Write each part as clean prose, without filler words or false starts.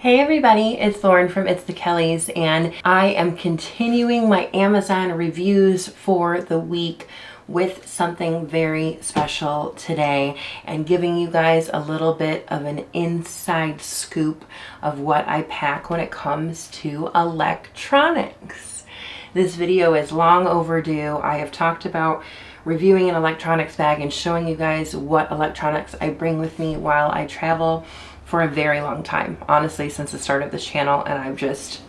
Hey everybody, it's Lauren from It's the Kellys, and I am continuing my Amazon reviews for the week with something very special today and giving you guys a little bit of an inside scoop of what I pack when it comes to electronics. This video is long overdue. I have talked about reviewing an electronics bag and showing you guys what electronics I bring with me while I travel for a very long time, honestly, since the start of this channel, and I've just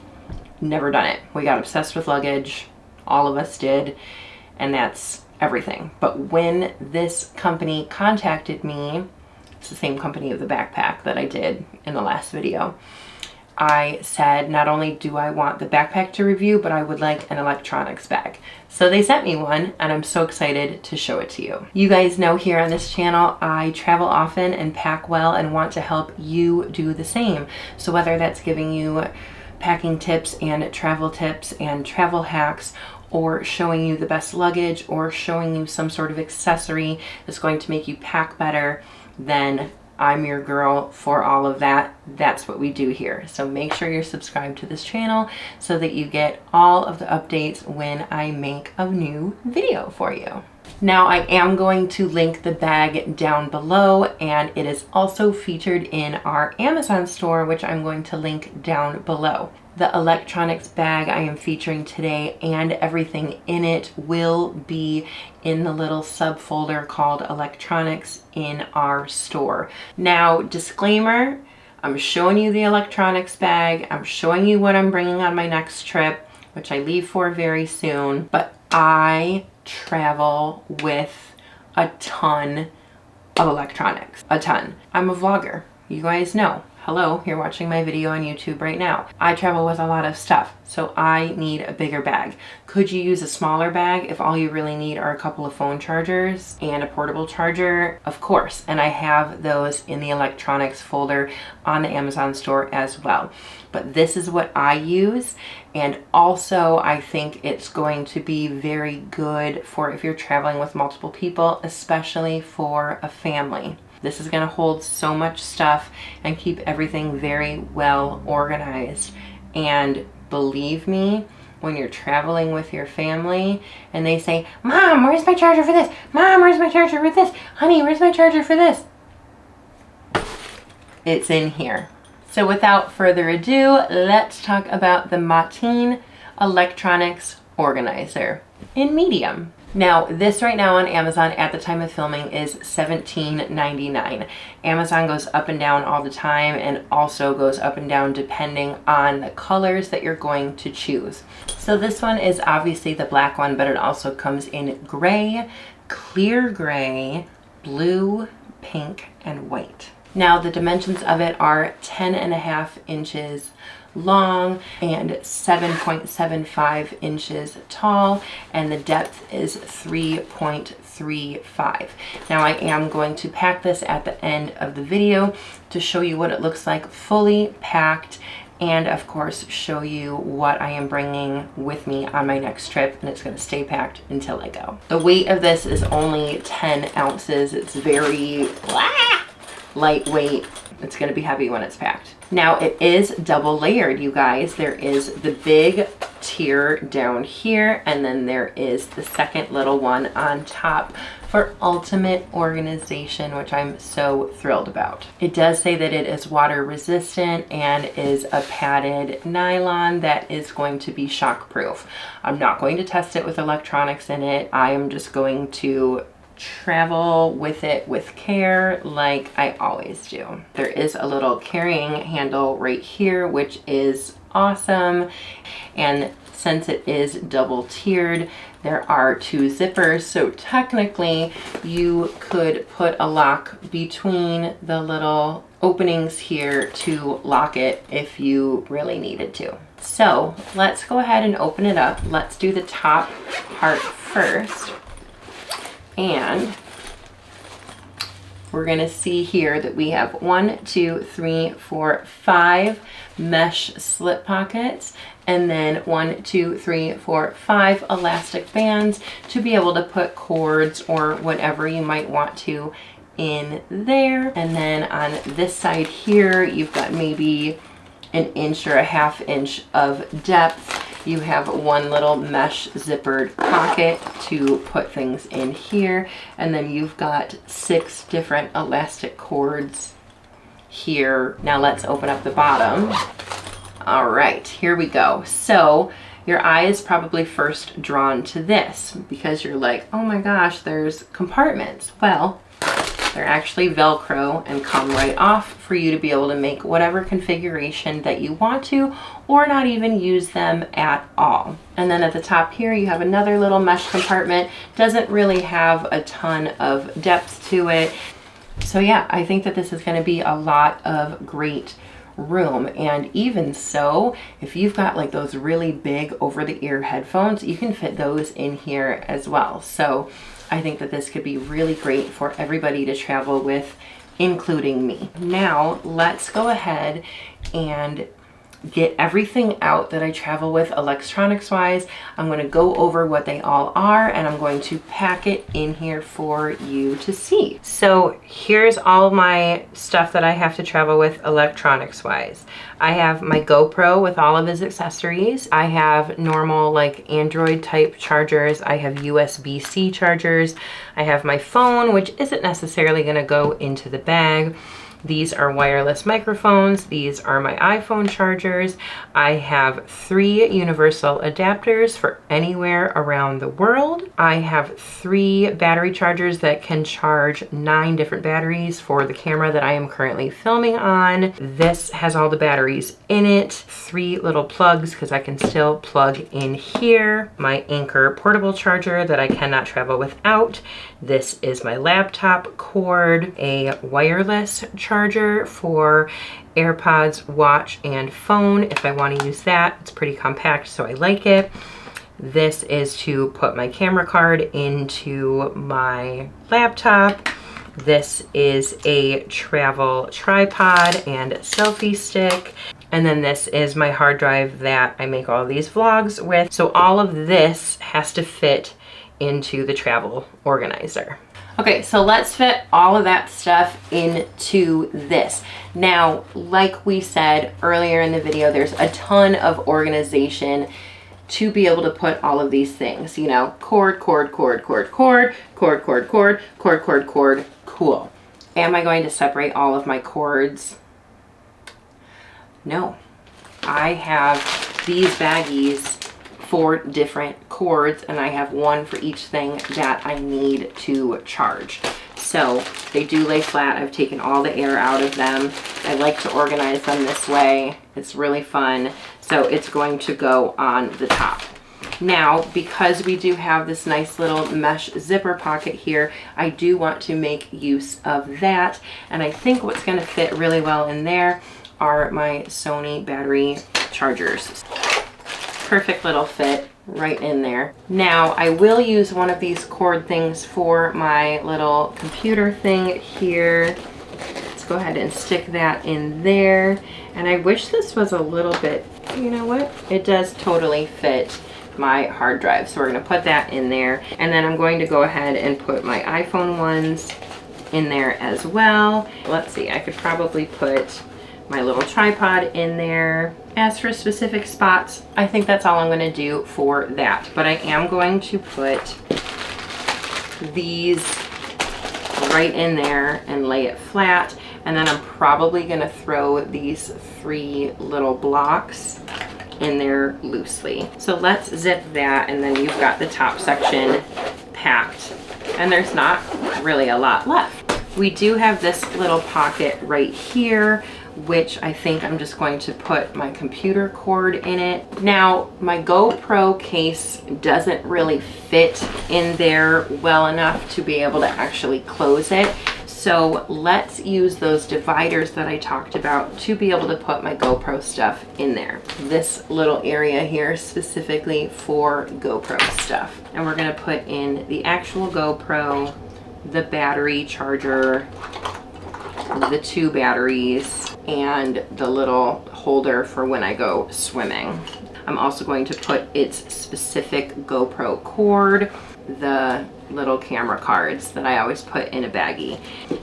never done it. We got obsessed with luggage, all of us did, and that's everything. But when this company contacted me, it's the same company of the backpack that I did in the last video, I said not only do I want the backpack to review, but I would like an electronics bag. So they sent me one, and I'm so excited to show it to you. You guys know here on this channel, I travel often and pack well and want to help you do the same. So whether that's giving you packing tips and travel hacks, or showing you the best luggage, or showing you some sort of accessory that's going to make you pack better, then I'm your girl for all of that. That's what we do here. So make sure you're subscribed to this channel so that you get all of the updates when I make a new video for you. Now I am going to link the bag down below, and it is also featured in our Amazon store, which I'm going to link down below. The electronics bag I am featuring today and everything in it will be in the little subfolder called electronics in our store. Now, disclaimer, I'm showing you the electronics bag. I'm showing you what I'm bringing on my next trip, which I leave for very soon, but I travel with a ton of electronics, a ton. I'm a vlogger, you guys know. Hello, you're watching my video on YouTube right now. I travel with a lot of stuff, so I need a bigger bag. Could you use a smaller bag if all you really need are a couple of phone chargers and a portable charger? Of course, and I have those in the electronics folder on the Amazon store as well. But this is what I use, and also I think it's going to be very good for if you're traveling with multiple people, especially for a family. This is going to hold so much stuff and keep everything very well organized. And believe me, when you're traveling with your family and they say, "Mom, where's my charger for this? Mom, where's my charger for this? Honey, where's my charger for this?" It's in here. So without further ado, let's talk about the Matin Electronics Organizer in medium. Now, this right now on Amazon at the time of filming is $17.99. Amazon goes up and down all the time, and also goes up and down depending on the colors that you're going to choose. So this one is obviously the black one, but it also comes in gray, clear gray, blue, pink, and white. Now, the dimensions of it are 10.5 inches long and 7.75 inches tall, and the depth is 3.35. Now I am going to pack this at the end of the video to show you what it looks like fully packed, and of course show you what I am bringing with me on my next trip, and it's going to stay packed until I go. The weight of this is only 10 ounces. It's very lightweight. It's going to be heavy when it's packed. Now it is double layered, you guys. There is the big tier down here, and then there is the second little one on top for ultimate organization, which I'm so thrilled about. It does say that it is water resistant and is a padded nylon that is going to be shock proof. I'm not going to test it with electronics in it. I am just going to travel with it with care like I always do. There is a little carrying handle right here, which is awesome, and since it is double tiered, there are two zippers, so technically you could put a lock between the little openings here to lock it if you really needed to. So let's go ahead and open it up. Let's do the top part first. And we're going to see here that we have 1, 2, 3, 4, 5 mesh slip pockets, and then 1, 2, 3, 4, 5 elastic bands to be able to put cords or whatever you might want to in there. And then on this side here, you've got maybe an inch or a half inch of depth. You have one little mesh zippered pocket to put things in here. And then you've got 6 different elastic cords here. Now let's open up the bottom. All right, here we go. So your eye is probably first drawn to this because you're like, oh my gosh, there's compartments. Well, they're actually Velcro and come right off for you to be able to make whatever configuration that you want to, or not even use them at all. And then at the top here, you have another little mesh compartment. Doesn't really have a ton of depth to it. So yeah, I think that this is going to be a lot of great room. And even so, if you've got like those really big over-the-ear headphones, you can fit those in here as well. So I think that this could be really great for everybody to travel with, including me. Now let's go ahead and get everything out that I travel with electronics wise. I'm going to go over what they all are, and I'm going to pack it in here for you to see. So here's all my stuff that I have to travel with electronics wise. I have my GoPro with all of its accessories. I have normal like Android type chargers. I have USB-C chargers. I have my phone, which isn't necessarily going to go into the bag. These are wireless microphones. These are my iPhone chargers. I have 3 universal adapters for anywhere around the world. I have 3 battery chargers that can charge 9 different batteries for the camera that I am currently filming on. This has all the batteries in it. 3 little plugs because I can still plug in here. My Anchor portable charger that I cannot travel without. This is my laptop cord, a wireless charger for AirPods, watch, and phone if I want to use that. It's pretty compact, so I like it. This is to put my camera card into my laptop. This is a travel tripod and selfie stick. And then this is my hard drive that I make all these vlogs with. So all of this has to fit into the travel organizer. Okay, so let's fit all of that stuff into this. Now, like we said earlier in the video, there's a ton of organization to be able to put all of these things, you know, cord, cord, cord, cord, cord, cord, cord, cord, cord, cord, cord, cool. Am I going to separate all of my cords? No. I have these baggies for different cords, and I have one for each thing that I need to charge. So they do lay flat. I've taken all the air out of them. I like to organize them this way. It's really fun. So it's going to go on the top. Now, because we do have this nice little mesh zipper pocket here, I do want to make use of that. And I think what's going to fit really well in there are my Sony battery chargers. Perfect little fit right in there. Now I will use one of these cord things for my little computer thing here. Let's go ahead and stick that in there. And I wish this was a little bit, you know what? It does totally fit my hard drive. So we're gonna put that in there. And then I'm going to go ahead and put my iPhone ones in there as well. Let's see, I could probably put my little tripod in there. As for specific spots, I think that's all I'm gonna do for that. But I am going to put these right in there and lay it flat. And then I'm probably gonna throw these 3 little blocks in there loosely. So let's zip that, and then you've got the top section packed. And there's not really a lot left. We do have this little pocket right here, which I think I'm just going to put my computer cord in it. Now, my GoPro case doesn't really fit in there well enough to be able to actually close it. So let's use those dividers that I talked about to be able to put my GoPro stuff in there. This little area here specifically for GoPro stuff. And we're gonna put in the actual GoPro, the battery charger, the 2 batteries, and the little holder for when I go swimming. I'm also going to put its specific GoPro cord, the little camera cards that I always put in a baggie.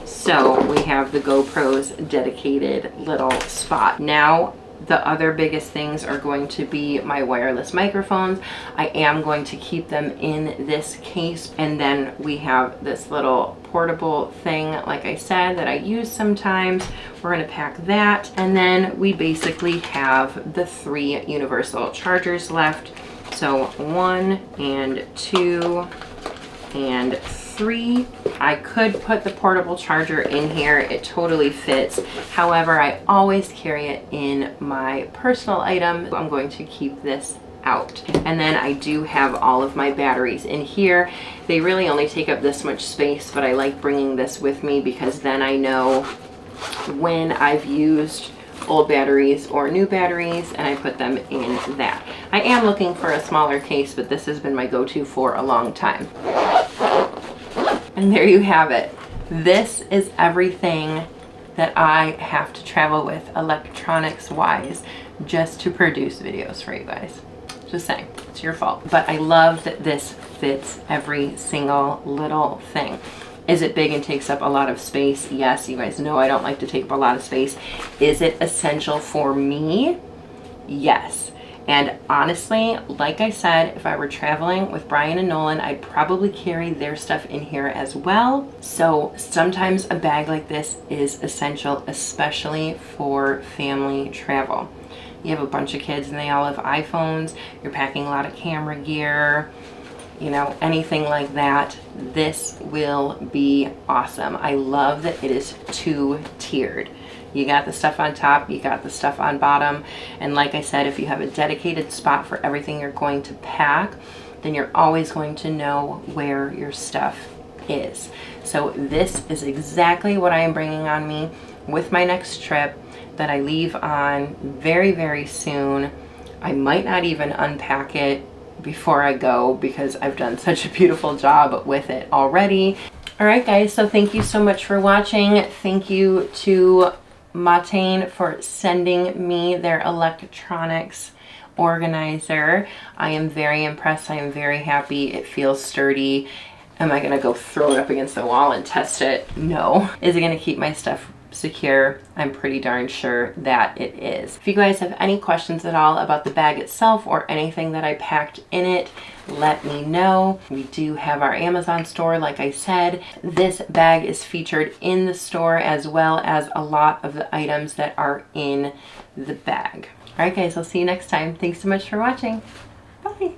So we have the GoPro's dedicated little spot. Now, The other biggest things are going to be my wireless microphones. I am going to keep them in this case. And then we have this little portable thing, like I said, that I use sometimes. We're gonna pack that. And then we basically have the 3 universal chargers left. So 1 and 2 and 3. I could put the portable charger in here. It totally fits. However, I always carry it in my personal item. I'm going to keep this out. And then I do have all of my batteries in here. They really only take up this much space, but I like bringing this with me because then I know when I've used old batteries or new batteries, and I put them in that. I am looking for a smaller case, but this has been my go-to for a long time. And there you have it. This is everything that I have to travel with electronics wise just to produce videos for you guys. Just saying, it's your fault. But I love that this fits every single little thing. Is it big and takes up a lot of space? Yes, you guys know I don't like to take up a lot of space. Is it essential for me? Yes. And honestly, like I said, if I were traveling with Brian and Nolan, I'd probably carry their stuff in here as well. So sometimes a bag like this is essential, especially for family travel. You have a bunch of kids and they all have iPhones, you're packing a lot of camera gear, you know, anything like that. This will be awesome. I love that it is 2-tiered. You got the stuff on top, you got the stuff on bottom. And like I said, if you have a dedicated spot for everything you're going to pack, then you're always going to know where your stuff is. So this is exactly what I am bringing on me with my next trip that I leave on very, very soon. I might not even unpack it before I go because I've done such a beautiful job with it already. All right, guys, so thank you so much for watching. Thank you to Matane for sending me their electronics organizer. I am very impressed. I am very happy. It feels sturdy. Am I gonna go throw it up against the wall and test it? No. Is it gonna keep my stuff secure? I'm pretty darn sure that it is. If you guys have any questions at all about the bag itself or anything that I packed in it, let me know. We do have our Amazon store, like I said. This bag is featured in the store as well as a lot of the items that are in the bag. All right, guys, I'll see you next time. Thanks so much for watching. Bye.